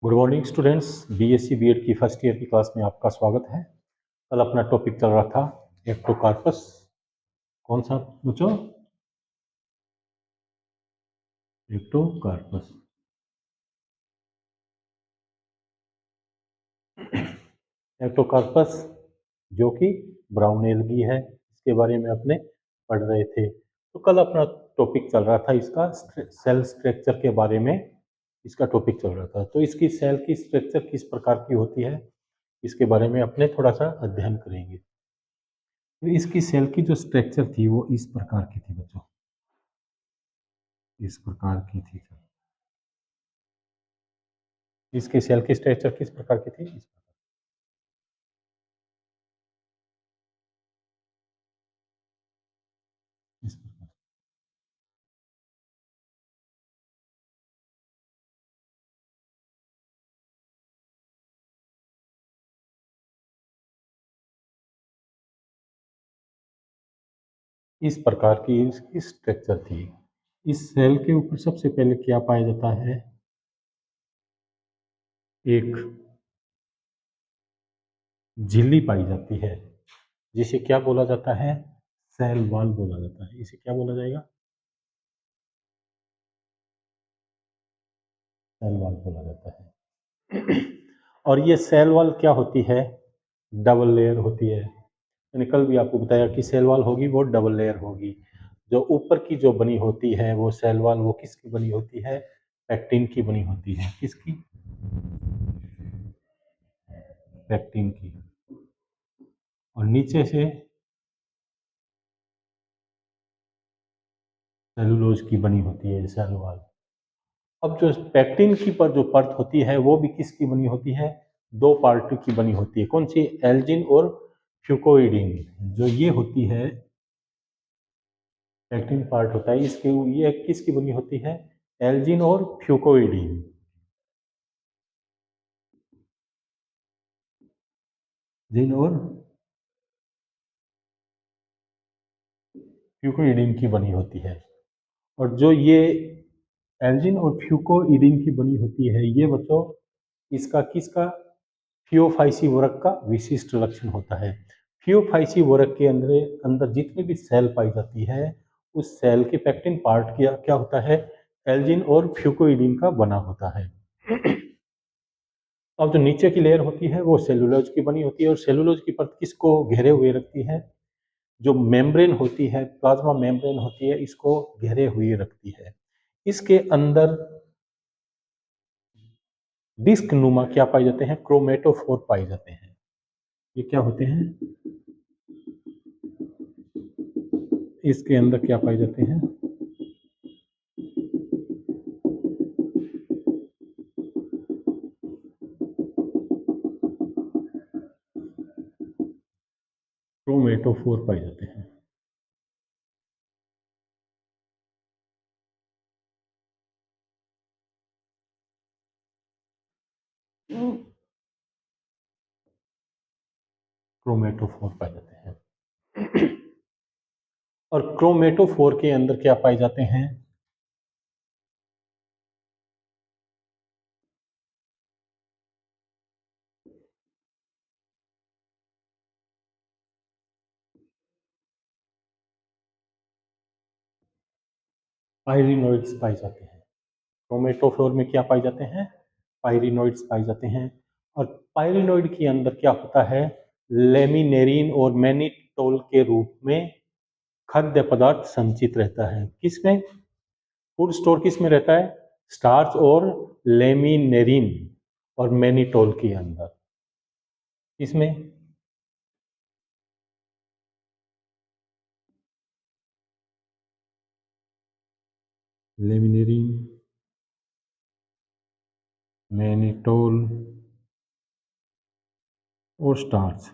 Good morning students. BSc BEd की first year की class में आपका स्वागत है। कल अपना टॉपिक चल रहा था एक्टोकार्पस। कौन सा बच्चों? एक्टोकार्पस। एक्टोकार्पस जो कि ब्राउन एल्गी है, इसके बारे में अपने पढ़ रहे थे। तो कल अपना टॉपिक चल रहा था इसका सेल स्ट्रक्चर के बारे में। इसका टॉपिक चल रहा था, तो इसकी सेल की स्ट्रक्चर किस प्रकार की होती है इसके बारे में अपने थोड़ा सा अध्ययन करेंगे। तो इसकी सेल की जो स्ट्रक्चर थी वो इस प्रकार की थी बच्चों, इस प्रकार की थी। इसकी सेल की स्ट्रक्चर किस प्रकार की थी? इस प्रकार। इस प्रकार की इसकी स्ट्रक्चर थी। इस सेल के ऊपर सबसे पहले क्या पाया जाता है? एक झिल्ली पाई जाती है, जिसे क्या बोला जाता है? सेल वॉल बोला जाता है। इसे क्या बोला जाएगा? सेल वॉल बोला जाता है। और ये सेल वॉल क्या होती है? डबल लेयर होती है। मैंने कल भी आपको बताया कि सेल वॉल होगी वो डबल लेयर होगी। जो ऊपर की जो बनी होती है वो सेल वॉल, वो किसकी बनी होती है? पैक्टिन की बनी होती है। किसकी? पैक्टिन की। और नीचे से सेलुलोज की बनी होती है सेल वॉल। अब जो पैक्टिन की पर जो परत होती है वो भी किसकी बनी होती है? दो पार्ट की बनी होती है। कौन सी? एल्जिन और फ्यूकोइडिन। जो ये होती है पैक्टिन पार्ट होता है, इसके ये किसकी बनी होती है? एल्जिन और फ्यूकोइडिन। जिन और फ्यूकोइडिन की बनी होती है। और जो ये एल्जिन और फ्यूकोइडिन की बनी होती है, ये बच्चों इसका किसका? थियोफाइसी वरक का विशिष्ट लक्षण होता है। थियोफाइसी वरक के अंदर अंदर जितनी भी सेल पाई जाती है, उस सेल के पैक्टिन पार्ट क्या क्या होता है? एल्जिन और फ्यूकोइडिन का बना होता है। अब जो नीचे की लेयर होती है वो सेलुलोज की बनी होती है, और सेलुलोज की परत किसको घेरे हुए रखती है? जो मेम्ब्रेन होती है, प्लाज्मा मेम्ब्रेन होती है, इसको घेरे हुए रखती है। इसके अंदर डिस्क नुमा क्या पाए जाते हैं? क्रोमेटोफोर पाए जाते हैं। ये क्या होते हैं? इसके अंदर क्या पाए जाते हैं? क्रोमेटोफोर पाए जाते हैं। क्रोमेटोफोर पाए जाते हैं। और क्रोमेटोफोर के अंदर क्या पाए जाते हैं? पायरिनोइड्स पाए जाते हैं। क्रोमेटोफोर में क्या पाए जाते हैं? पायरिनोइड्स पाए जाते हैं। और पायरिनोइड के अंदर क्या होता है? लेमिनेरिन और मैनिटोल के रूप में खाद्य पदार्थ संचित रहता है। किसमें? फूड स्टोर किस में रहता है? स्टार्च और लेमिनेरिन और मैनिटोल के अंदर। इसमें लेमिनेरिन, मैनिटोल और स्टार्च।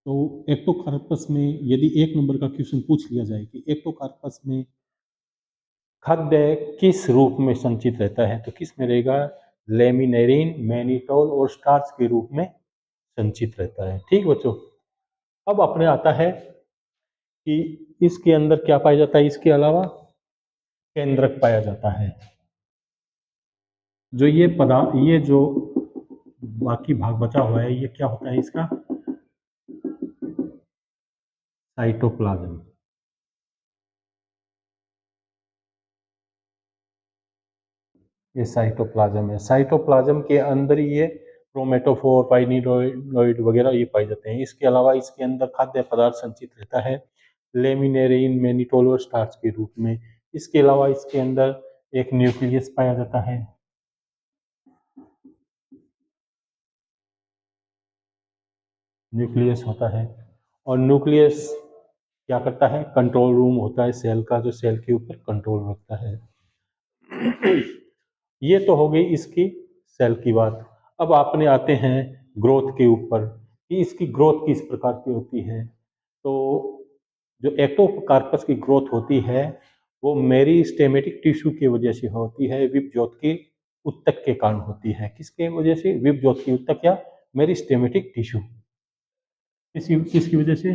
तो एक्टोकार्पस में यदि एक नंबर का क्वेश्चन पूछ लिया जाए कि एक्टोकार्पस में खाद्य किस रूप में संचित रहता है, तो किस में रहेगा? लेमिनेरिन, मैनिटोल और स्टार्च के रूप में संचित रहता है। ठीक बच्चों। अब अपने आता है कि इसके अंदर क्या पाया जाता है, इसके अलावा केंद्रक पाया जाता है। जो ये पदार्थ, ये जो बाकी भाग बचा हुआ है, ये क्या होता है इसका, साइटोप्लाज्म। ये साइटोप्लाज्म है। साइटोप्लाज्म के अंदर ये क्रोमेटोफोर, पाइनिडोइड वगैरह ये पाए जाते हैं। इसके अलावा इसके अंदर खाद्य पदार्थ संचित रहता है लेमिनेरिन मैनिटोल और स्टार्च के रूप में। इसके अलावा इसके अंदर एक न्यूक्लियस पाया जाता है। न्यूक्लियस होता है, और न्यूक्लियस क्या करता है, कंट्रोल रूम होता है सेल का, जो सेल के ऊपर कंट्रोल रखता है। ये तो हो गई इसकी सेल की बात। अब आपने आते हैं ग्रोथ के ऊपर, कि इसकी ग्रोथ किस प्रकार की होती है। तो जो एक्टोकार्पस की ग्रोथ होती है वो मेरिस्टेमेटिक टिश्यू की वजह से होती है, विपज्योत की उत्तक के कारण होती है। किसके वजह से, विपज्योत की उत्तक या मेरिस्टेमेटिक टिश्यू। किसकी वजह से,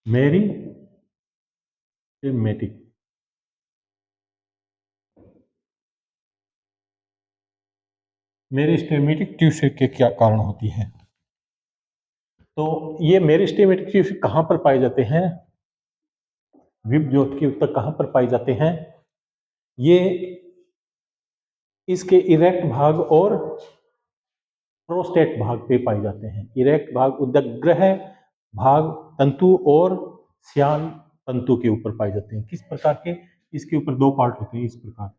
मेरिस्टेमेटिक, मेरिस्टेमेटिक टिश्यू के क्या कारण होती है। तो ये मेरिस्टेमेटिक टिश्यू कहाँ पर पाए जाते हैं, विपज्योत के उत्तक कहाँ पर पाए जाते हैं, ये इसके इरेक्ट भाग और प्रोस्टेट भाग पे पाए जाते हैं। इरेक्ट भाग उदग्रह भाग तंतु और श्यान तंतु के ऊपर पाए जाते हैं। किस प्रकार के, इसके ऊपर दो पार्ट होते हैं इस प्रकार।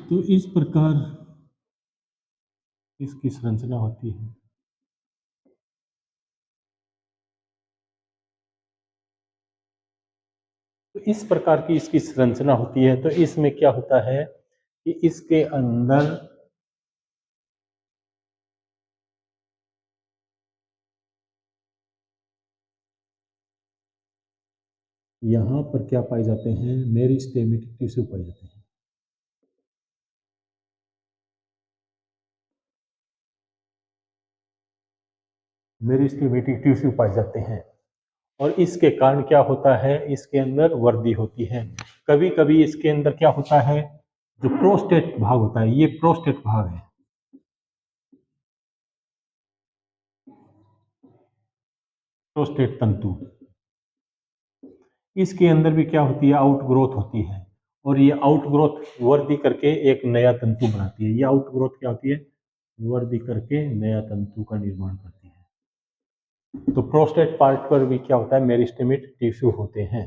तो इस प्रकार इसकी संरचना होती है। तो इस प्रकार की इसकी संरचना होती है। तो इसमें क्या होता है कि इसके अंदर यहाँ पर क्या पाए जाते हैं, मेरिस्टेमेटिक टिश्यू पाए जाते हैं। मेरिस्टेमेटिक टिश्यू पाए जाते हैं, और इसके कारण क्या होता है, इसके अंदर वर्दी होती है। कभी कभी इसके अंदर क्या होता है, जो प्रोस्टेट भाग होता है, ये प्रोस्टेट भाग है, प्रोस्टेट तंतु, इसके अंदर भी क्या होती है, आउटग्रोथ होती है। और ये आउटग्रोथ वर्दी करके एक नया तंतु बनाती है। ये आउटग्रोथ क्या होती है, वर्दी करके नया तंतु का निर्माण करती है। तो प्रोस्टेट पार्ट पर भी क्या होता है, मेरिस्टेमेटिक टिश्यू होते हैं।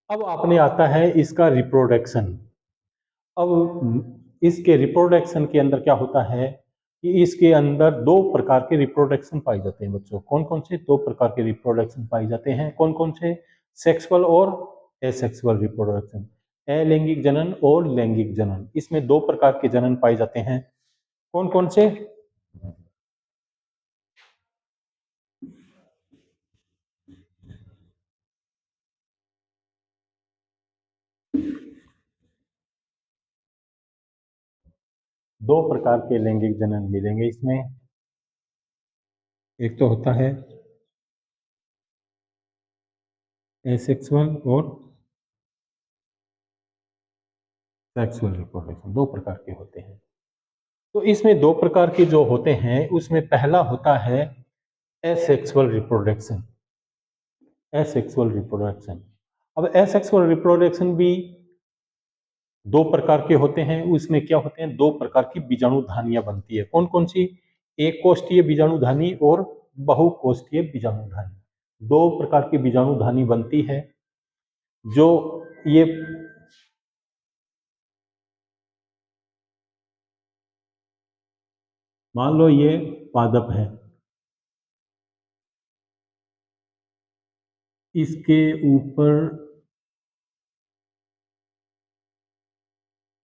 अब आपने आता है इसका रिप्रोडक्शन। अब इसके रिप्रोडक्शन के अंदर क्या होता है कि इसके अंदर दो प्रकार के रिप्रोडक्शन पाए जाते हैं बच्चों। कौन कौन से दो प्रकार के रिप्रोडक्शन पाए जाते हैं, कौन कौन से, सेक्सुअल और एसेक्सुअल रिप्रोडक्शन, अलैंगिक जनन और लैंगिक जनन। इसमें दो प्रकार के जनन पाए जाते हैं। कौन कौन से, दो प्रकार के लैंगिक जनन मिलेंगे इसमें। एक तो होता है एसेक्सुअल और सेक्सुअल रिप्रोडक्शन, दो प्रकार के होते हैं। तो इसमें दो प्रकार के जो होते हैं, उसमें पहला होता है एसेक्सुअल रिप्रोडक्शन। एसेक्सुअल रिप्रोडक्शन, अब एसेक्सुअल रिप्रोडक्शन भी दो प्रकार के होते हैं। उसमें क्या होते हैं, दो प्रकार की बीजाणुधानियां बनती है। कौन कौन सी, एक कोष्ठीय बीजाणुधानी और बहुकोष्ठीय बीजाणुधानी। दो प्रकार की बीजाणुधानी बनती है। जो ये मान लो ये पादप है, इसके ऊपर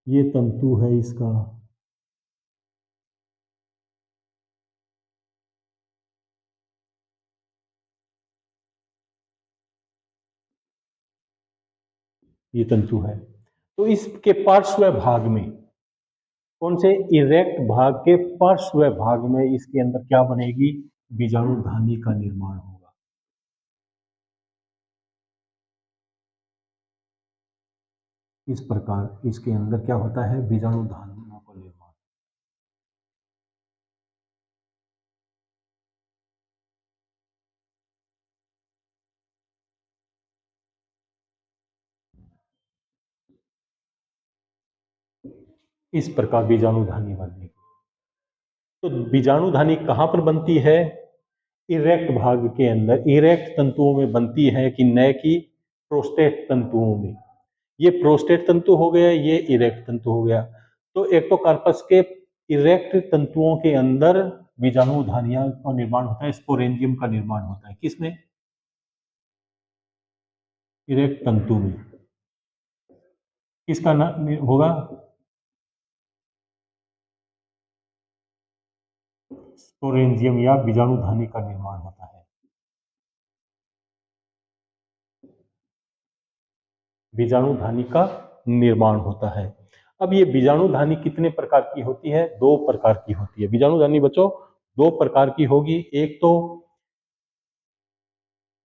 ये तंतु है इसका, ये तंतु है। तो इसके पार्श्व भाग में, कौन से इरेक्ट भाग के पार्श्व भाग में इसके अंदर क्या बनेगी, बीजाणुधानी का निर्माण होगा। इस प्रकार इसके अंदर क्या होता है, बीजाणुधानियों का निर्माण। इस प्रकार बीजाणुधानी बनेगी। तो बीजाणुधानी कहां पर बनती है, इरेक्ट भाग के अंदर, इरेक्ट तंतुओं में बनती है कि न कि प्रोस्टेट तंतुओं में। ये प्रोस्टेट तंतु हो गया, ये इरेक्ट तंतु हो गया। तो एक्टोकार्पस के इरेक्ट तंतुओं के अंदर बीजाणुधानियां का निर्माण होता है, स्पोरेंजियम का निर्माण होता है। किसमें, इरेक्ट तंतु में। किसका नाम होगा, स्पोरेंजियम या बीजाणुधानी का निर्माण होता है। बीजाणुधानी का निर्माण होता है। अब ये बीजाणुधानी कितने प्रकार की होती है, दो प्रकार की होती है। बीजाणुधानी बच्चों दो प्रकार की होगी, एक तो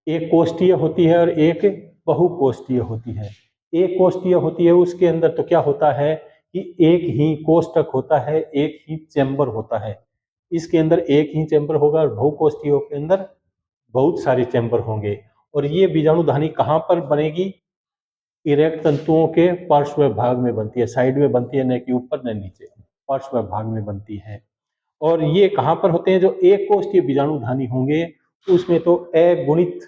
एक कोष्ठीय होती है और एक बहुकोष्ठीय होती है। एक कोष्ठीय होती है, उसके अंदर तो क्या होता है कि एक ही कोष्ठक होता है, एक ही चैम्बर होता है। इसके अंदर एक ही चैम्बर होगा और बहुकोष्ठीय के अंदर बहुत सारे चैम्बर होंगे। और ये बीजाणुधानी कहाँ पर बनेगी, इरेक्ट तंतुओं के पार्श्व भाग में बनती है, साइड में बनती है, न कि ऊपर न नीचे, पार्श्व भाग में बनती है। और ये कहाँ पर होते हैं, जो एक कोष्ठीय बीजाणुधानी होंगे उसमें तो अगुणित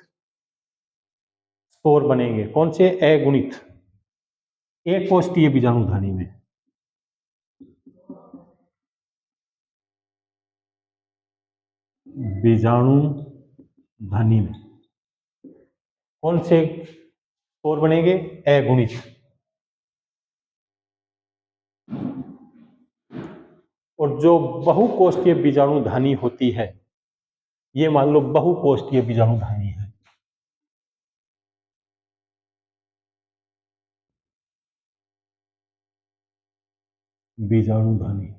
स्पोर बनेंगे। कौन से, अगुणित, एक कोष्ठीय बीजाणुधानी में। बीजाणुधानी में कौन से स्पोर बनेंगे, अगुणित। और जो बहुकोष्ठीय बीजाणुधानी होती है, ये मान लो बहुकोष्ठीय बीजाणुधानी है। बीजाणुधानी,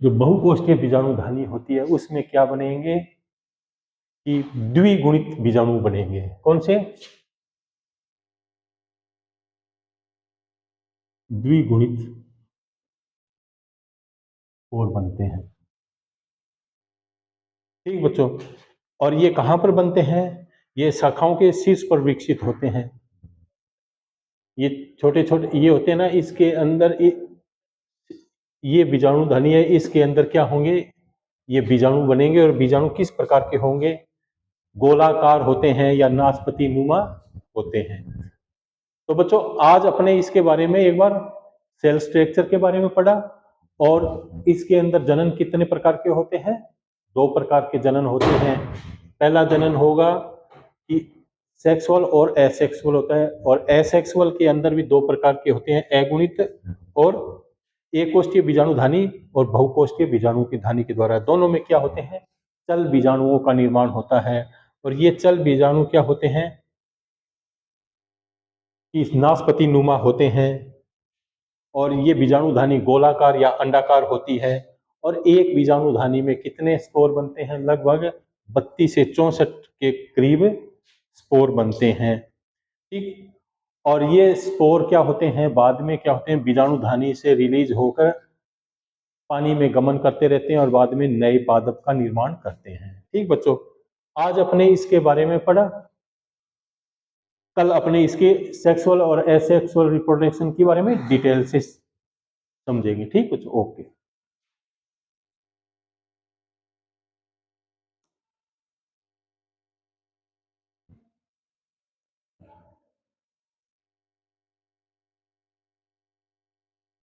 जो बहुकोष्ठीय बीजाणुधानी होती है उसमें क्या बनेंगे कि द्विगुणित बीजाणु बनेंगे। कौन से, द्विगुणित स्पोर बनते हैं। ठीक बच्चों, और ये कहां पर बनते हैं, ये शाखाओं के शीर्ष पर विकसित होते हैं। ये छोटे छोटे ये होते हैं ना, इसके अंदर ये बीजाणुधानी है, इसके अंदर क्या होंगे, ये बीजाणु बनेंगे। और बीजाणु किस प्रकार के होंगे, गोलाकार होते हैं या नाशपति नुमा होते हैं। तो बच्चों आज अपने इसके बारे में एक बार सेल स्ट्रक्चर के बारे में पढ़ा, और इसके अंदर जनन कितने प्रकार के होते हैं, दो प्रकार के जनन होते हैं। पहला जनन होगा कि सेक्सुअल और एसेक्सुअल होता है, और एसेक्सुअल के अंदर भी दो प्रकार के होते हैं, अगुणित और एक कोष्ठीय बीजाणुधानी और बहुकोष्ठीय बीजाणु की धानी के द्वारा। दोनों में क्या होते हैं, चल बीजाणुओं का निर्माण होता है। और ये चल बीजाणु क्या होते हैं कि नाशपति नुमा होते हैं, और ये बीजाणुधानी गोलाकार या अंडाकार होती है। और एक बीजाणुधानी में कितने स्पोर बनते हैं, लगभग 32 से 64 के करीब स्पोर बनते हैं। ठीक, और ये स्पोर क्या होते हैं, बाद में क्या होते हैं, बीजाणुधानी से रिलीज होकर पानी में गमन करते रहते हैं और बाद में नए पादप का निर्माण करते हैं। ठीक बच्चों, आज अपने इसके बारे में पढ़ा, कल अपने इसके सेक्सुअल और एसेक्सुअल रिप्रोडक्शन के बारे में डिटेल से समझेंगे। ठीक बच्चों, ओके।